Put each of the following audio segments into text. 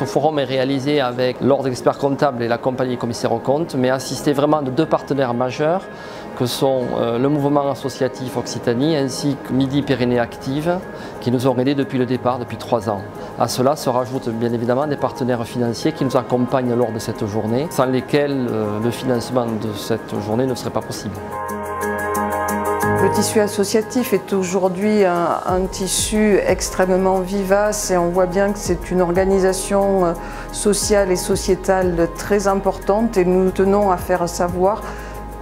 forum est réalisé avec l'Ordre des experts comptables et la compagnie des commissaires aux comptes, mais assisté vraiment de deux partenaires majeurs que sont le mouvement associatif Occitanie ainsi que Midi-Pyrénées Active qui nous ont aidés depuis le départ, depuis 3 ans. À cela se rajoutent bien évidemment des partenaires financiers qui nous accompagnent lors de cette journée, sans lesquels le financement de cette journée ne serait pas possible. Le tissu associatif est aujourd'hui un tissu extrêmement vivace et on voit bien que c'est une organisation sociale et sociétale très importante et nous tenons à faire savoir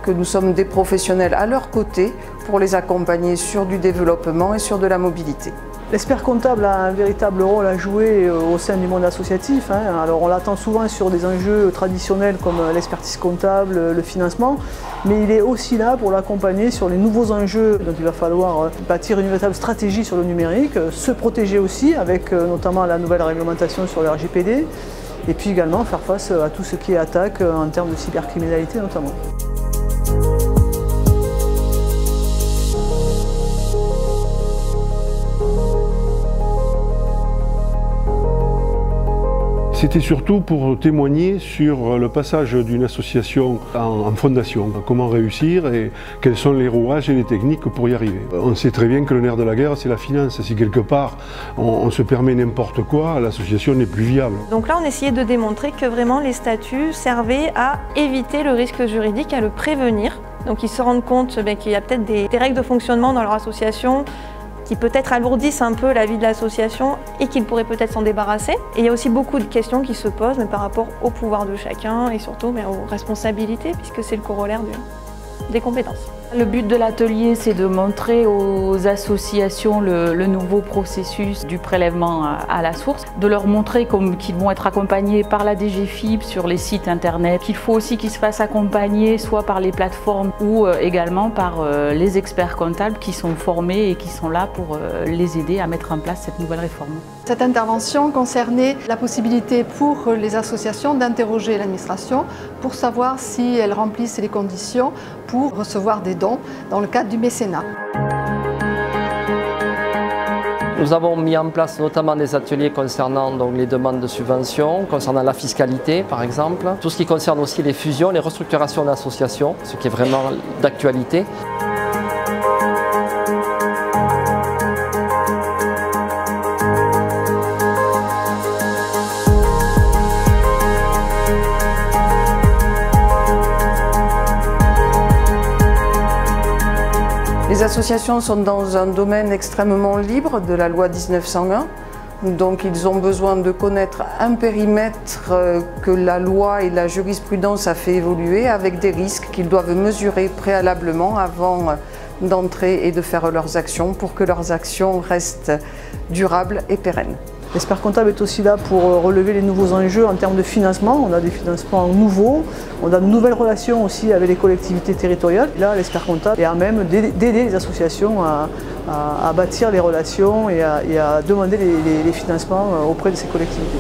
que nous sommes des professionnels à leur côté pour les accompagner sur du développement et sur de la mobilité. L'expert comptable a un véritable rôle à jouer au sein du monde associatif. Alors on l'attend souvent sur des enjeux traditionnels comme l'expertise comptable, le financement, mais il est aussi là pour l'accompagner sur les nouveaux enjeux. Donc il va falloir bâtir une véritable stratégie sur le numérique, se protéger aussi avec notamment la nouvelle réglementation sur le RGPD, et puis également faire face à tout ce qui est attaque en termes de cybercriminalité notamment. C'était surtout pour témoigner sur le passage d'une association en fondation, comment réussir et quels sont les rouages et les techniques pour y arriver. On sait très bien que le nerf de la guerre, c'est la finance. Si quelque part on se permet n'importe quoi, l'association n'est plus viable. Donc là, on essayait de démontrer que vraiment les statuts servaient à éviter le risque juridique, à le prévenir. Donc ils se rendent compte qu'il y a peut-être des règles de fonctionnement dans leur association qui peut-être alourdissent un peu la vie de l'association et qu'ils pourraient peut-être s'en débarrasser. Et il y a aussi beaucoup de questions qui se posent par rapport au pouvoir de chacun et surtout aux responsabilités, puisque c'est le corollaire des compétences. Le but de l'atelier, c'est de montrer aux associations le nouveau processus du prélèvement à la source, de leur montrer qu'ils vont être accompagnés par la DGFiP sur les sites internet, qu'il faut aussi qu'ils se fassent accompagner soit par les plateformes ou également par les experts comptables qui sont formés et qui sont là pour les aider à mettre en place cette nouvelle réforme. Cette intervention concernait la possibilité pour les associations d'interroger l'administration pour savoir si elles remplissent les conditions pour recevoir des dons dans le cadre du mécénat. Nous avons mis en place notamment des ateliers concernant les demandes de subventions, concernant la fiscalité par exemple, tout ce qui concerne aussi les fusions, les restructurations d'associations, ce qui est vraiment d'actualité. Les associations sont dans un domaine extrêmement libre de la loi 1901, donc ils ont besoin de connaître un périmètre que la loi et la jurisprudence a fait évoluer avec des risques qu'ils doivent mesurer préalablement avant d'entrer et de faire leurs actions pour que leurs actions restent durables et pérennes. L'expert comptable est aussi là pour relever les nouveaux enjeux en termes de financement. On a des financements nouveaux, on a de nouvelles relations aussi avec les collectivités territoriales. Et là, l'expert comptable est à même d'aider les associations à bâtir les relations et à demander les financements auprès de ces collectivités.